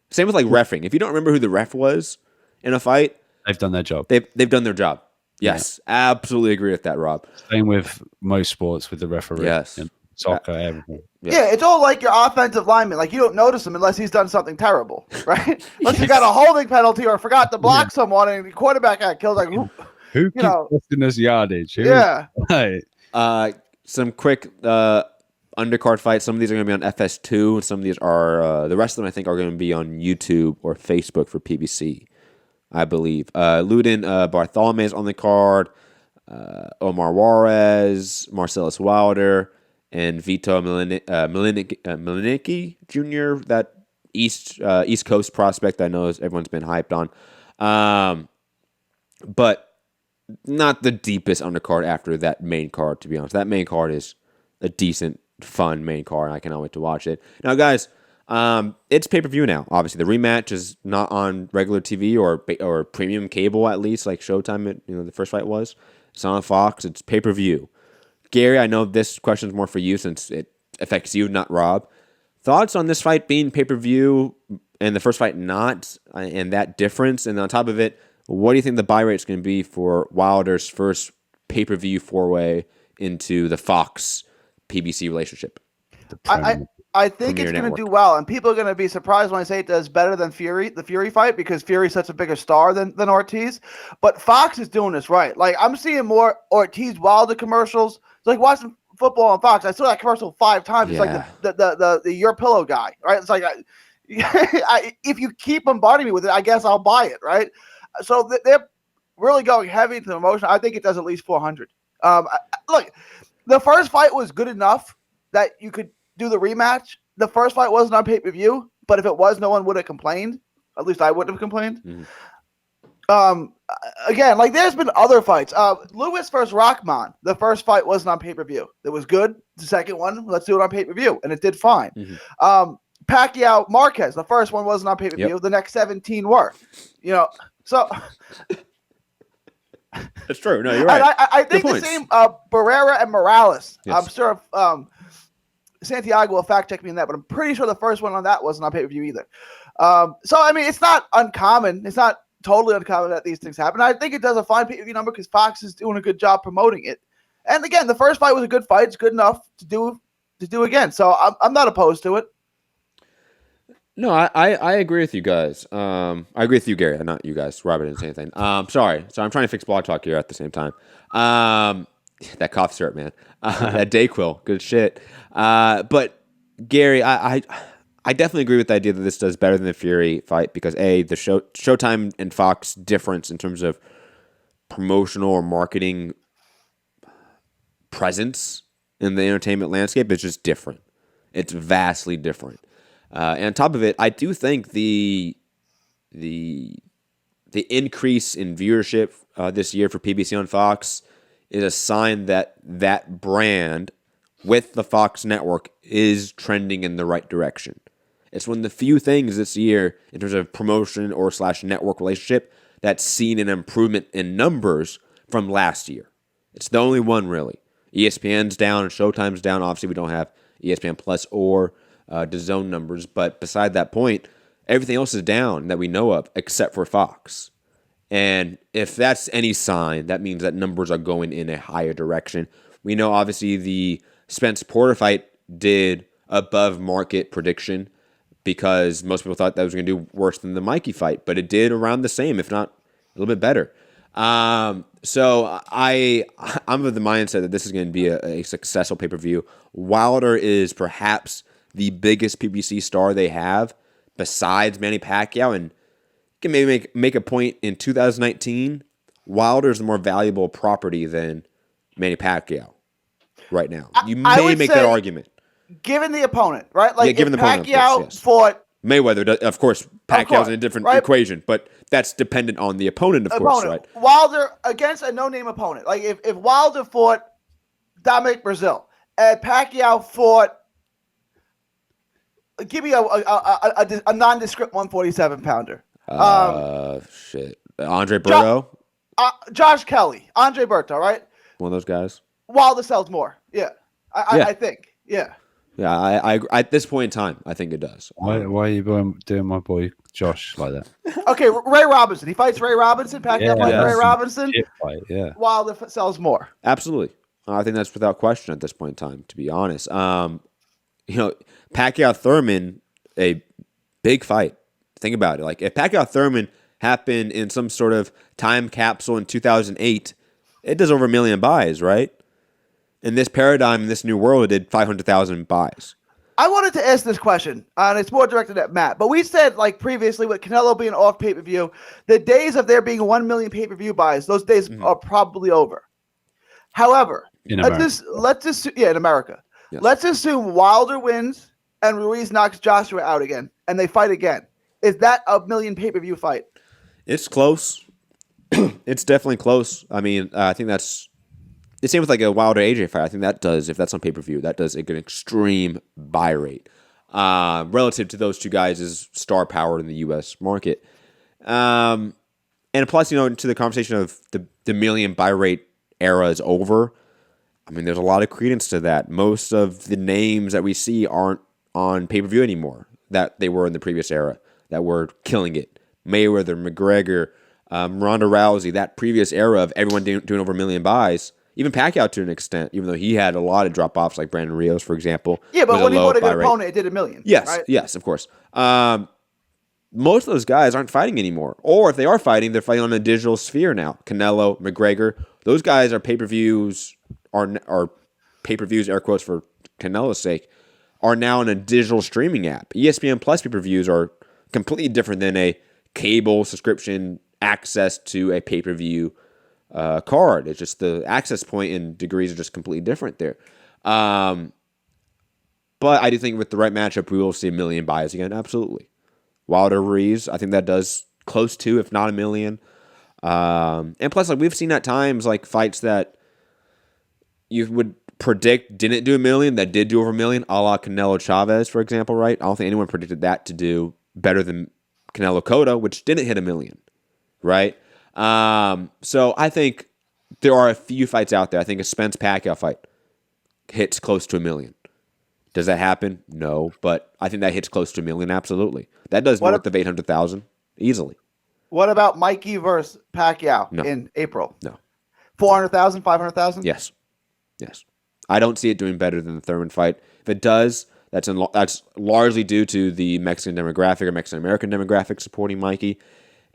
Same with, like, reffing. If you don't remember who the ref was in a fight,
they've done their job.
They've done their job. Yes, absolutely agree with that, Rob.
Same with most sports with the referee.
Yes.
Soccer, everything.
Yeah, it's all like your offensive lineman. Like, you don't notice him unless he's done something terrible, right? Unless he got a holding penalty or forgot to block someone and the quarterback got killed. Like,
who keeps posting this yardage?
Yeah.
Right.
Some quick undercard fights. Some of these are going to be on FS2, and some of these are the rest of them I think are going to be on YouTube or Facebook for PBC, I believe. Ludin Bartholomew on the card, Omar Juarez, Marcellus Wilder, and Vito Malinicki Jr., that East Coast prospect I know everyone's been hyped on. But not the deepest undercard after that main card, to be honest. That main card is a decent, fun main card. I cannot wait to watch it. Now, guys, it's pay-per-view now. Obviously, the rematch is not on regular TV or premium cable, at least, like Showtime, the first fight was. It's on Fox. It's pay-per-view. Gary, I know this question is more for you since it affects you, not Rob. Thoughts on this fight being pay-per-view and the first fight not, and that difference? And on top of it, what do you think the buy rate is going to be for Wilder's first pay-per-view four-way into the Fox PBC relationship?
I think it's going to do well, and people are going to be surprised when I say it does better than the Fury fight, because Fury's such a bigger star than Ortiz. But Fox is doing this right. Like, I'm seeing more Ortiz Wilder commercials. It's like watching football on Fox. I saw that commercial 5 times. It's like the Your Pillow guy, right? It's like if you keep bombarding me with it, I guess I'll buy it, right? So they're really going heavy into the emotion. I think it does at least 400. Look, the first fight was good enough that you could do the rematch. The first fight wasn't on pay-per-view, but if it was, no one would have complained. At least I wouldn't have complained. Mm-hmm. Again, like, there's been other fights. Lewis versus Rockman. The first fight wasn't on pay-per-view. It was good. The second one, let's do it on pay-per-view, and it did fine. Mm-hmm. Pacquiao Marquez. The first one wasn't on pay-per-view. Yep. The next 17 were. So
that's true. No, you're right.
I think the same Barrera and Morales. Yes. I'm sure Santiago will fact check me on that, but I'm pretty sure the first one on that wasn't on pay-per-view either. So, I mean, it's not uncommon. It's not totally uncommon that these things happen. I think it does a fine pay-per-view number because Fox is doing a good job promoting it. And again, the first fight was a good fight. It's good enough to do again. So I'm not opposed to it.
No, I agree with you guys. I agree with you, Gary. Not you guys. Robert didn't say anything. Sorry. So I'm trying to fix Blog Talk here at the same time. That cough syrup, man. That Dayquil. Good shit. But Gary, I definitely agree with the idea that this does better than the Fury fight because the Showtime and Fox difference in terms of promotional or marketing presence in the entertainment landscape is just different. It's vastly different. And on top of it, I do think the increase in viewership this year for PBC on Fox is a sign that that brand with the Fox network is trending in the right direction. It's one of the few things this year in terms of promotion or / network relationship that's seen an improvement in numbers from last year. It's the only one, really. ESPN's down and Showtime's down. Obviously, we don't have ESPN Plus or DAZN numbers, but beside that point, everything else is down that we know of except for Fox. And if that's any sign, that means that numbers are going in a higher direction. We know, obviously, the Spence Porter fight did above market prediction because most people thought that was going to do worse than the Mikey fight, but it did around the same, if not a little bit better. So I'm of the mindset that this is going to be a successful pay-per-view. Wilder is perhaps the biggest PBC star they have besides Manny Pacquiao, and can maybe make a point in 2019. Wilder is the more valuable property than Manny Pacquiao right now. You may make that argument.
Given the opponent, right? Like,
given the opponent,
Pacquiao
of course, yes.
fought
Mayweather, of course, Pacquiao's in a different equation, but that's dependent on the opponent, of course, right?
Wilder against a no-name opponent. Like, if Wilder fought Dominic Brazil and Pacquiao fought, give me a nondescript 147-pounder.
Shit. Andre Berto?
Josh Kelly. Andre Berto, right?
One of those guys?
Wilder sells more. Yeah. I think. Yeah.
Yeah, I at this point in time, I think it does.
Why are you doing my boy Josh like that?
Okay, Ray Robinson. He fights Ray Robinson. Pacquiao fights Ray Robinson.
Yeah.
Wilder sells more.
Absolutely. I think that's without question at this point in time, to be honest. Pacquiao Thurman, a big fight. Think about it. Like, if Pacquiao Thurman happened in some sort of time capsule in 2008, it does over 1 million buys, right? In this paradigm, in this new world, it did 500,000 buys.
I wanted to ask this question, and it's more directed at Matt. But we said, like previously, with Canelo being off pay-per-view, the days of there being 1 million pay-per-view buys, those days are probably over. However,
in
America. In America.
Yes.
Let's assume Wilder wins and Ruiz knocks Joshua out again, and they fight again. Is that a 1 million pay-per-view fight?
It's close. It's definitely close. I mean, I think that's the same with like a Wilder AJ fight. I think that does, if that's on pay-per-view, that does an extreme buy rate relative to those two guys' star power in the U.S. market. And plus, to the conversation of the million buy rate era is over. I mean, there's a lot of credence to that. Most of the names that we see aren't on pay-per-view anymore that they were in the previous era that were killing it. Mayweather, McGregor, Ronda Rousey, that previous era of everyone doing over 1 million buys. Even Pacquiao to an extent, even though he had a lot of drop-offs, like Brandon Rios, for example.
Yeah, but when he fought a good opponent, it did 1 million.
Yes,
right?
Yes, of course. Most of those guys aren't fighting anymore. Or if they are fighting, they're fighting on a digital sphere now. Canelo, McGregor, those guys are pay-per-views, are pay-per-views, air quotes for Canelo's sake, are now in a digital streaming app. ESPN Plus pay-per-views are completely different than a cable subscription access to a pay-per-view card. It's just the access point and degrees are just completely different there. But I do think with the right matchup, we will see 1 million buys again. Absolutely. Wilder Ruiz, I think that does close to, if not 1 million. And plus, like, we've seen at times like fights that you would predict didn't do 1 million that did do over 1 million, a la Canelo Chavez, for example, right? I don't think anyone predicted that to do better than Canelo Cotto, which didn't hit 1 million, right? So I think there are a few fights out there. I think a Spence Pacquiao fight hits close to 1 million. Does that happen? No, but I think that hits close to 1 million. Absolutely, that does north of 800,000 easily.
What about Mikey versus Pacquiao in April?
No,
400,000, 500,000.
Yes. I don't see it doing better than the Thurman fight. If it does, that's largely due to the Mexican demographic or Mexican American demographic supporting Mikey.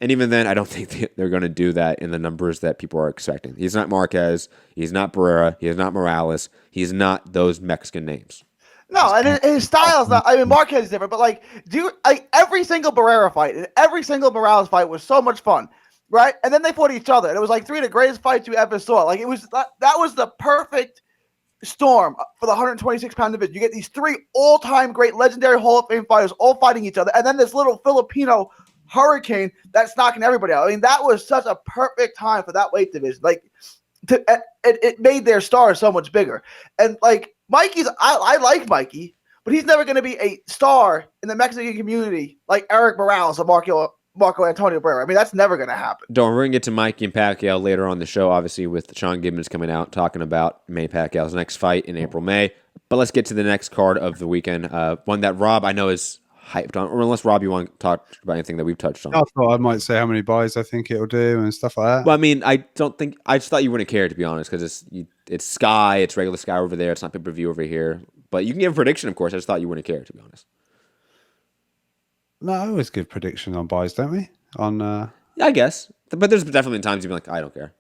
And even then, I don't think they're going to do that in the numbers that people are expecting. He's not Marquez. He's not Barrera. He is not Morales. He's not those Mexican names.
No, and his style's not. I mean, Marquez is different, but every single Barrera fight and every single Morales fight was so much fun. right? And then they fought each other. And it was like 3 of the greatest fights you ever saw. Like, it was that was the perfect storm for the 126-pound division. You get these 3 all-time great legendary Hall of Fame fighters all fighting each other, and then this little Filipino hurricane that's knocking everybody out. I mean, that was such a perfect time for that weight division. Like, it made their stars so much bigger. And like I like Mikey, but he's never going to be a star in the Mexican community like Eric Morales or Marco Antonio Barrera. I mean, that's never going to happen.
We're going to get to Mikey and Pacquiao later on the show, obviously, with Sean Gibbons coming out talking about Manny Pacquiao's next fight in April, May. But let's get to the next card of the weekend, one that Rob, I know, is hyped on. Or unless, Rob, you want to talk about anything that we've touched on.
I thought I might say how many buys I think it'll do and stuff like that.
Well, I mean, I just thought you wouldn't care, to be honest, because it's Sky, it's regular Sky over there, it's not pay-per-view over here. But you can give a prediction, of course. I just thought you wouldn't care, to be honest.
No, I always give predictions on buys, don't we? Yeah,
I guess. But there's definitely times you'd be like, I don't care.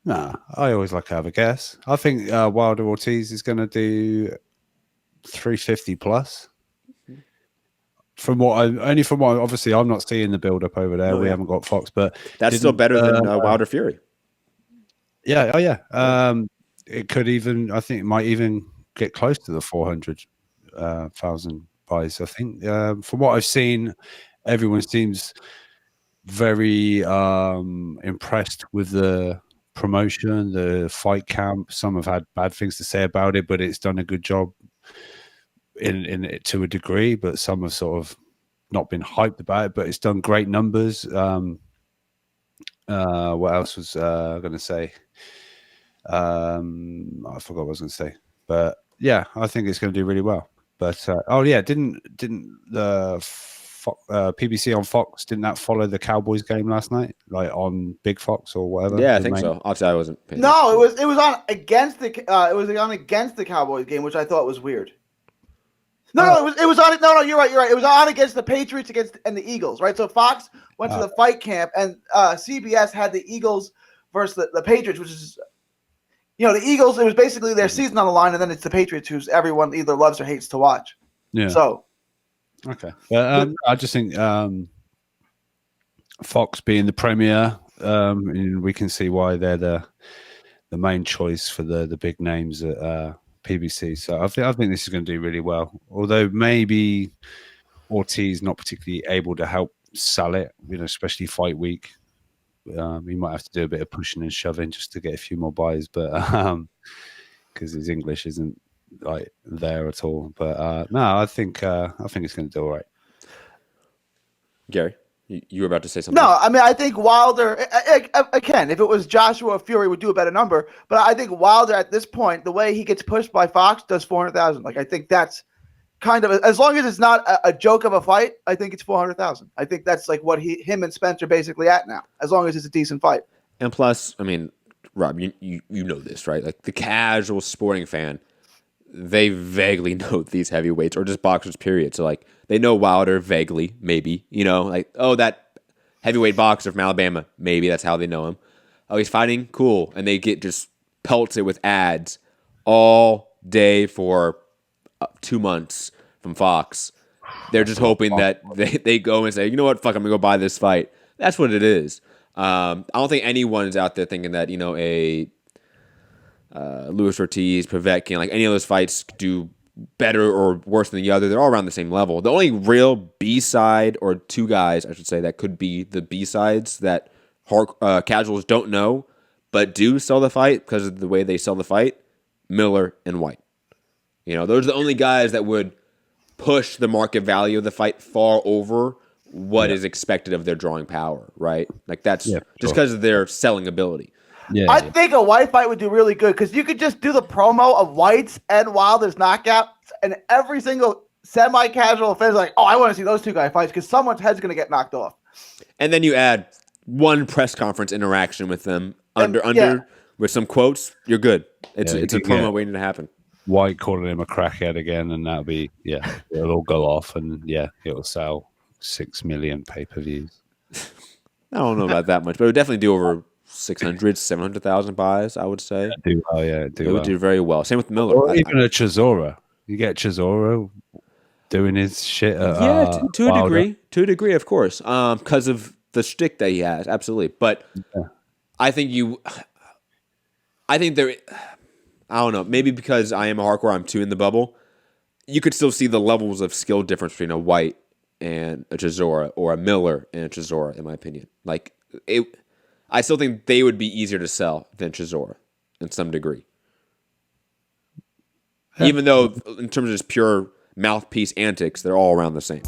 No, I always like to have a guess. I think Wilder Ortiz is going to do 350 plus. Obviously I'm not seeing the build up over there. We haven't got Fox, but
that's still better than Wilder Fury.
Yeah. Oh yeah. It could even, I think it might even get close to the 400,000 buys. I think from what I've seen, everyone seems very impressed with the promotion, the fight camp. Some have had bad things to say about it, but it's done a good job in it to a degree. But some have sort of not been hyped about it, but it's done great numbers. What else was I going to say? I forgot what I was going to say, but yeah, I think it's going to do really well. But didn't the PBC on Fox, didn't that follow the Cowboys game last night, like on Big Fox or whatever?
Yeah, I think so. Obviously, I wasn't paying
No, it was on against the Cowboys game, which I thought was weird. No, it was on. No, you're right. It was on against the Patriots and the Eagles, right? So Fox went to the fight camp, and CBS had the Eagles versus the Patriots, which is, the Eagles. It was basically their season on the line, and then it's the Patriots, who's everyone either loves or hates to watch.
Yeah.
So.
Okay. I just think Fox being the premier, we can see why they're the main choice for the big names at PBC. So I think this is going to do really well. Although maybe Ortiz not particularly able to help sell it, especially fight week. He might have to do a bit of pushing and shoving just to get a few more buys, but because his English isn't like there at all. But no, I think it's going to do all right.
Gary, you were about to say something.
No, I mean, I think Wilder, again, if it was Joshua or Fury, would do a better number. But I think Wilder at this point, the way he gets pushed by Fox, does 400,000. Like, I think that's kind of, as long as it's not a joke of a fight, I think it's 400,000. I think that's like what him and Spence are basically at now, as long as it's a decent fight.
And plus, I mean, Rob, you know this, right? Like, the casual sporting fan, they vaguely know these heavyweights or just boxers, period. So, like, they know Wilder vaguely, maybe, like, oh, that heavyweight boxer from Alabama, maybe that's how they know him. Oh, he's fighting? Cool. And they get just pelted with ads all day for 2 months from Fox. They're just hoping that they go and say, you know what, fuck, I'm going to go buy this fight. That's what it is. I don't think anyone's out there thinking that, a Luis Ortiz, Povetkin, like any of those fights do better or worse than the other. They're all around the same level. The only real B-side, or two guys, I should say, that could be the B-sides that casuals don't know but do sell the fight because of the way they sell the fight, Miller and White. Those are the only guys that would push the market value of the fight far over what is expected of their drawing power, right? Like, that's just because of their selling ability.
Yeah,
I think a White fight would do really good because you could just do the promo of White's and Wilder's knockouts, and every single semi-casual fan is like, oh, I want to see those two guys fights because someone's head's going to get knocked off. And
then you add one press conference interaction with them under with some quotes, you're good. It's a promo waiting to happen.
White calling him a crackhead again, and that'll be, it'll all go off, and it'll sell 6 million pay-per-views.
I don't know about that much, but it would definitely do over 600,000, 700,000 buys, I would say.
It
would do very well. Same with Miller.
Or even a Chisora. You get Chisora doing his shit.
To a degree, of course. Because of the shtick that he has, absolutely. But
Yeah.
I think there. I don't know. Maybe because I am a hardcore, I'm too in the bubble. You could still see the levels of skill difference between a White and a Chisora, or a Miller and a Chisora, in my opinion. Like I still think they would be easier to sell than Chisora in some degree.
Yeah.
Even though, in terms of just pure mouthpiece antics, they're all around the same.